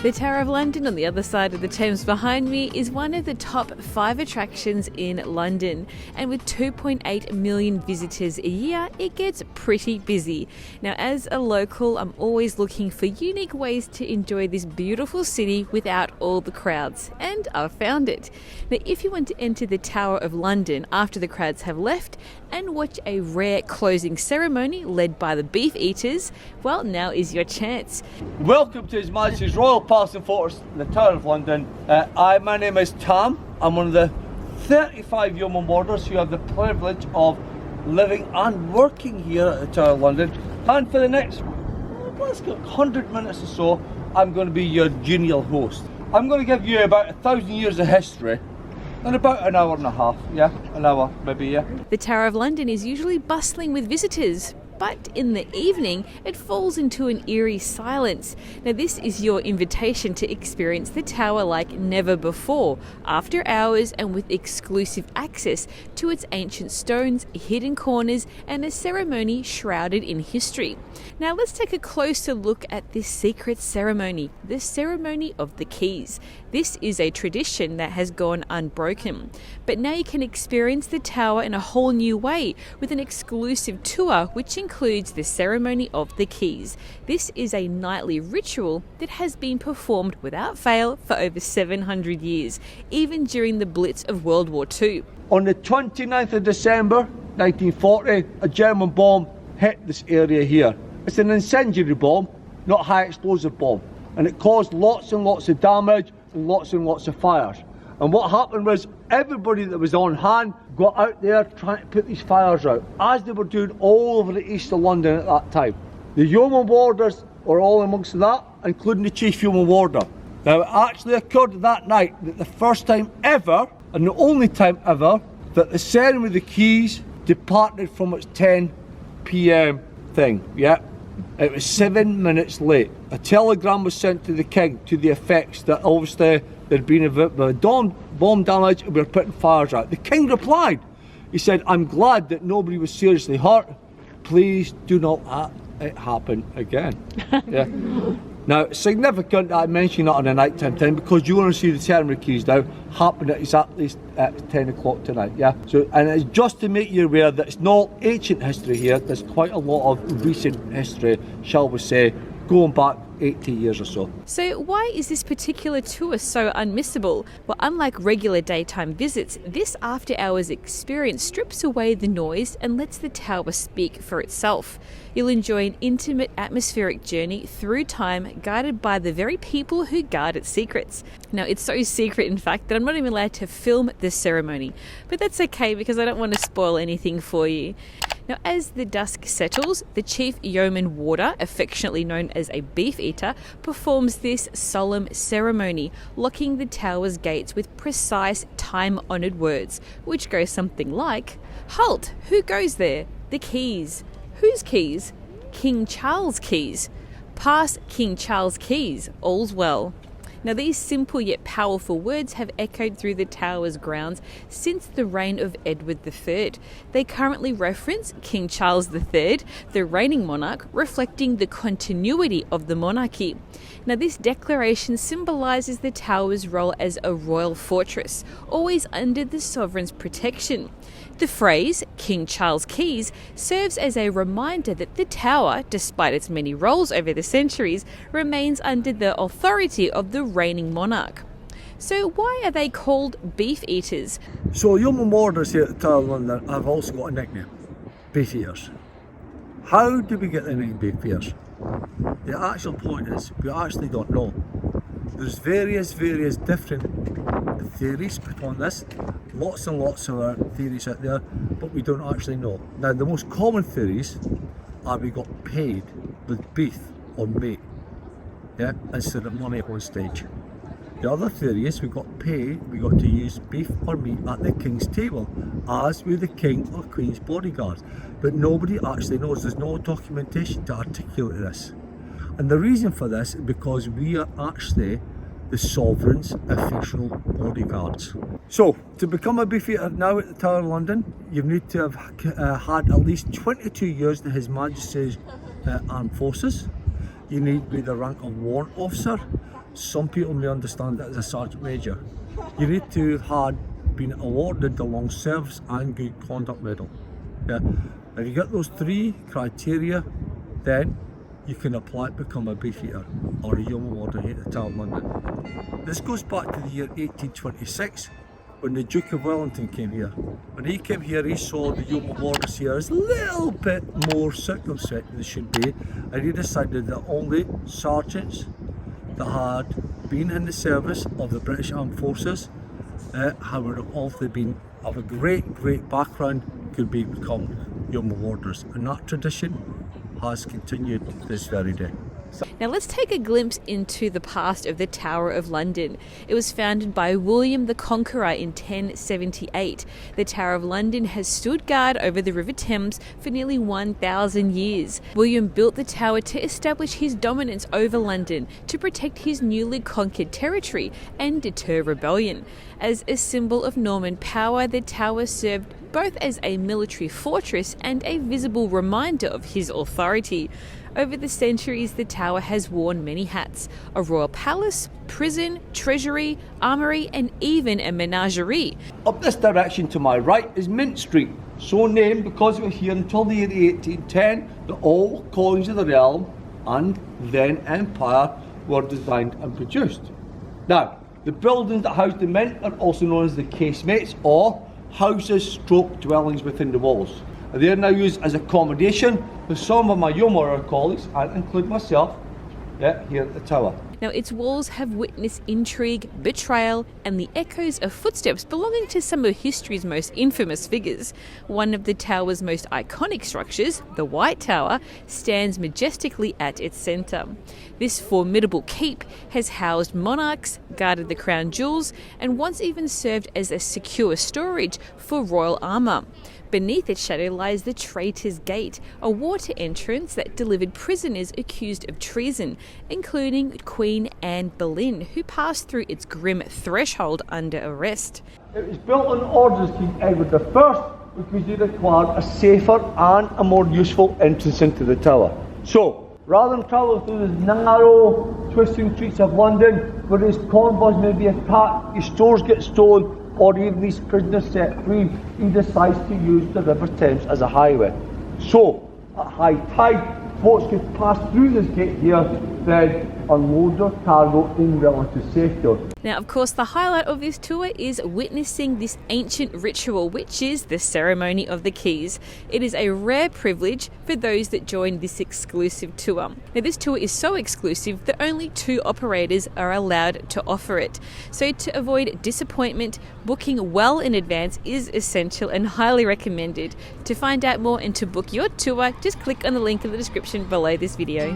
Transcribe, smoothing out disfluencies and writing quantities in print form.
The Tower of London on the other side of the Thames behind me is one of the top 5 attractions in London, and with 2.8 million visitors a year, it gets pretty busy. Now, as a local, I'm always looking for unique ways to enjoy this beautiful city without all the crowds, and I've found it. Now, if you want to enter the Tower of London after the crowds have left and watch a rare closing ceremony led by the Beefeaters, well, now is your chance. Welcome to His Majesty's Royal Palace and Fortress, the Tower of London. My name is Tam. I'm one of the 35 yeoman warders who have the privilege of living and working here at the Tower of London. And for the next, let's go 100 minutes or so, I'm going to be your genial host. I'm going to give you about 1,000 years of history in about an hour and a half, yeah? An hour, maybe, yeah? The Tower of London is usually bustling with visitors, but in the evening it falls into an eerie silence. Now, this is your invitation to experience the tower like never before, after hours and with exclusive access to its ancient stones, hidden corners and a ceremony shrouded in history. Now, let's take a closer look at this secret ceremony, the ceremony of the keys. This is a tradition that has gone unbroken, but now you can experience the tower in a whole new way with an exclusive tour which includes the ceremony of the keys. This is a nightly ritual that has been performed without fail for over 700 years, even during the Blitz of World War II. On the 29th of December 1940, a German bomb hit this area here. It's an incendiary bomb, not a high explosive bomb, and it caused lots and lots of damage and lots of fires. And what happened was everybody that was on hand got out there trying to put these fires out, as they were doing all over the east of London at that time. The yeoman warders were all amongst that, including the chief yeoman warder. Now, it actually occurred that night that the first time ever, and the only time ever, that the ceremony of the keys departed from its 10 p.m. thing, yeah? It was 7 minutes late. A telegram was sent to the king to the effects that obviously there'd been a bomb damage and we were putting fires out. The king replied. He said, "I'm glad that nobody was seriously hurt. Please do not let it happen again." Yeah. Now, it's significant that I mention that on a nighttime time because you want to see the ceremony keys now happen at exactly at 10 o'clock tonight, yeah? So, and it's just to make you aware that it's not ancient history here, there's quite a lot of recent history, shall we say, going back 80 years or so. So why is this particular tour so unmissable? Well, unlike regular daytime visits, this after-hours experience strips away the noise and lets the tower speak for itself. You'll enjoy an intimate atmospheric journey through time, guided by the very people who guard its secrets. Now, it's so secret, in fact, that I'm not even allowed to film this ceremony, but that's okay because I don't want to spoil anything for you. Now, as the dusk settles, the chief yeoman warder, affectionately known as a Beefeater, performs this solemn ceremony, locking the tower's gates with precise time-honoured words, which go something like, "Halt! Who goes there? The keys. Whose keys? King Charles' keys. Pass King Charles' keys. All's well." Now, these simple yet powerful words have echoed through the tower's grounds since the reign of Edward III. They currently reference King Charles III, the reigning monarch, reflecting the continuity of the monarchy. Now, this declaration symbolises the tower's role as a royal fortress, always under the sovereign's protection. The phrase, King Charles' keys, serves as a reminder that the tower, despite its many roles over the centuries, remains under the authority of the reigning monarch. So why are they called Beefeaters? So yeoman warders here at the Tower of London have also got a nickname, Beefeaters. How do we get the name Beefeaters? The actual point is, we actually don't know. There's various different theories upon this, lots and lots of theories out there, but we don't actually know. Now, the most common theories are we got paid with beef or meat, yeah, instead of money on stage. The other theory is we got to use beef or meat at the king's table, as with the king or queen's bodyguards. But nobody actually knows, there's no documentation to articulate this. And the reason for this is because we are actually the sovereign's official bodyguards. So, to become a Beefeater now at the Tower of London, you need to have had at least 22 years in His Majesty's Armed Forces. You need to be the rank of warrant officer, some people may understand it as a sergeant major. You need to have been awarded the long service and good conduct medal. Yeah. If you get those 3 criteria, then you can apply to become a Beefeater or a Yeoman Warder here at the Tower of London. This goes back to the year 1826 when the Duke of Wellington came here. When he came here, he saw the Yeoman Warders here as a little bit more circumspect than they should be, and he decided that only sergeants that had been in the service of the British Armed Forces, had also been of a great background, could become Yeoman Warders, and that tradition has continued this very day. Now let's take a glimpse into the past of the Tower of London. It was founded by William the Conqueror in 1078. The Tower of London has stood guard over the River Thames for nearly 1,000 years. William built the tower to establish his dominance over London, to protect his newly conquered territory and deter rebellion. As a symbol of Norman power, the tower served both as a military fortress and a visible reminder of his authority. Over the centuries, the tower has worn many hats: a royal palace, prison, treasury, armoury, and even a menagerie. Up this direction to my right is Mint Street, so named because it was here until the year 1810 that all colonies of the realm and then empire were designed and produced. Now, the buildings that house the mint are also known as the casemates, or houses stroke dwellings within the walls. They are now used as accommodation for some of my Yeoman Warder colleagues, and include myself, here at the tower. Now, its walls have witnessed intrigue, betrayal, and the echoes of footsteps belonging to some of history's most infamous figures. One of the tower's most iconic structures, the White Tower, stands majestically at its centre. This formidable keep has housed monarchs, guarded the crown jewels, and once even served as a secure storage for royal armour. Beneath its shadow lies the Traitor's Gate, a water entrance that delivered prisoners accused of treason, including Queen Anne Boleyn, who passed through its grim threshold under arrest. It was built on orders of King Edward I because he required a safer and a more useful entrance into the tower. So, rather than travel through the narrow, twisting streets of London, where his convoys may be attacked, his stores get stolen, or even these prisoners set free, he decides to use the River Thames as a highway. So, at high tide, boats could pass through this gate here, then unload their cargo in relative safety. Now, of course, the highlight of this tour is witnessing this ancient ritual, which is the ceremony of the keys. It is a rare privilege for those that join this exclusive tour. Now, this tour is so exclusive that only 2 operators are allowed to offer it. So to avoid disappointment, booking well in advance is essential and highly recommended. To find out more and to book your tour, just click on the link in the description below this video.